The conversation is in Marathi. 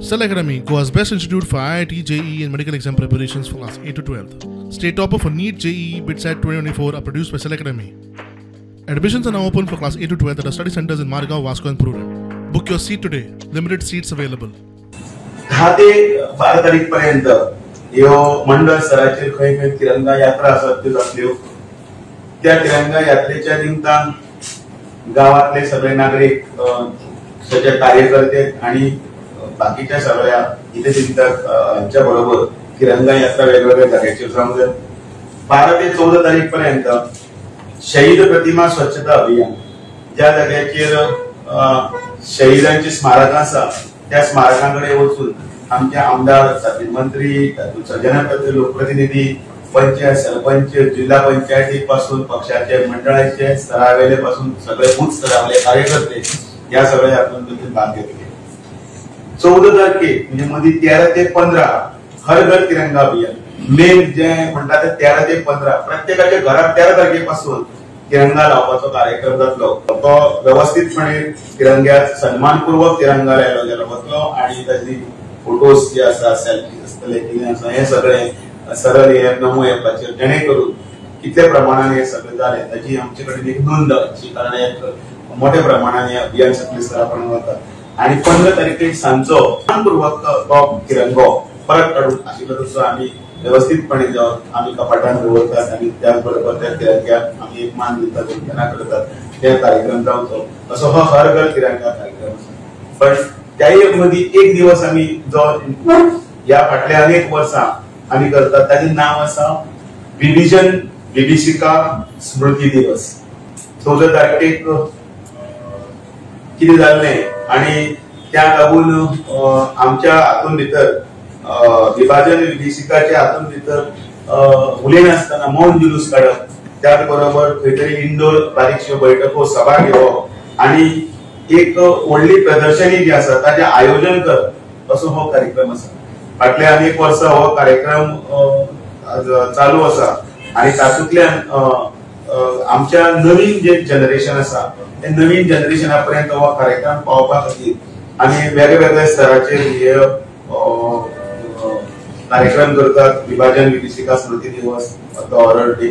Cell Academy, Goa's best institute for IIT, JEE and medical exam preparations for class 8 to 12th. State topper for NEET, JEE, BITSAT 2024 are produced by Cell Academy. Admissions are now open for class 8 to 12th at our study centers in Margao, Vasco and Purem. Book your seat today. Limited seats available. 10 ते 12 तारीख पर्यंत यो मंडळ स्तराचेर खंय खंय तिरंगा यात्रा आसात त्यो जातल्यो. त्या तिरंगा यात्रेच्या निमतान गावातले सगळे नागरिक सगळे कार्यकर्ते आणि बाकीच्या सगळ्या इथे चिंतकांच्या बरोबर तिरंगा यात्रा वेगवेगळ्या जाग्याचेर जावंक जाय. 12 ते 14 तारीख पर्यंत शहीद प्रतिमा स्वच्छता अभियान ज्या जाग्याचेर शहीदांची स्मारकां आसा त्या स्मारकांकडे वचून आमचे आमदार, मंत्री, जनप्रतिनिधी, लोकप्रतिनिधी, पंचायत, सरपंच, जिल्हा पंचायती पासून पक्षाचे मंडळाचे स्तरावेले पासून सगळे बूथ स्तरावले कार्यकर्ते या सगळ्या यातून भाग घेतले. 14 तारखेक म्हणजे मधी 13 ते 15 हर घर तिरंगा अभियान मेन जे म्हणतात ते 13 ते 15 प्रत्येकाच्या घरात 13 तारखेपासून तिरंगा लावपाचो कार्यक्रम जातलो. तो व्यवस्थितपणे तिरंग्यात सन्मानपूर्वक तिरंगा लायलो गेलो वतलो आणि ताची फोटोज जे आसा सेल्फी आसतले कितें आसा हे सगळे सरळ हे नमो एपाचेर जेणे करून कितल्या प्रमाणात हे सगळे जाले ताची आमचे कडेन एक नोंद आसची, कारण एक मोठ्या प्रमाणात हे अभियान सकले स्तरापर्यंत वता. आणि 15 तारखेक सांजचो सन्मानपूर्वक तो तिरंगो परत काडून आशिल्लो तसो आमी व्यवस्थितपणे आम्ही कपाटात दवरतात आणि त्याचबरोबर त्या तिरंग्याक आम्ही एक मान दितात, वंदना करतात. ते कार्यक्रम जावचो असो हो हर घर तिरंगा कार्यक्रम आसा. पण त्याही मध्ये एक दिवस आम्ही जो या फाटल्या अनेक वर्सां आम्ही करतात ताचे नाव आसा विभीषिका स्मृती दिवस. 14 तारखेक कितें जाल्लें आणि त्या लागून आमच्या हातून भितर विभाजन विभीषिकाच्या हातून भितर उलयन आसतना मौन जुलूस काडप, त्याच बरोबर खंय तरी इंडोर बारीकश्यो बैठको सभा घेवप आणि एक व्हडली प्रदर्शनी जी आसा ताचे आयोजन करप असो हो कार्यक्रम आसा. फाटल्या अनेक वर्सां हो कार्यक्रम चालू आसा आणि तातूंतल्यान आमच्या नवीन जे जनरेशन आसा ते नवीन जनरेशना पर्यंत हो कार्यक्रम पावपा खातीर आमी वेगवेगळ्या स्तराचेर हे कार्यक्रम करतात. विभाजन विभीषिका स्मृती दिवस, हॉरर डे.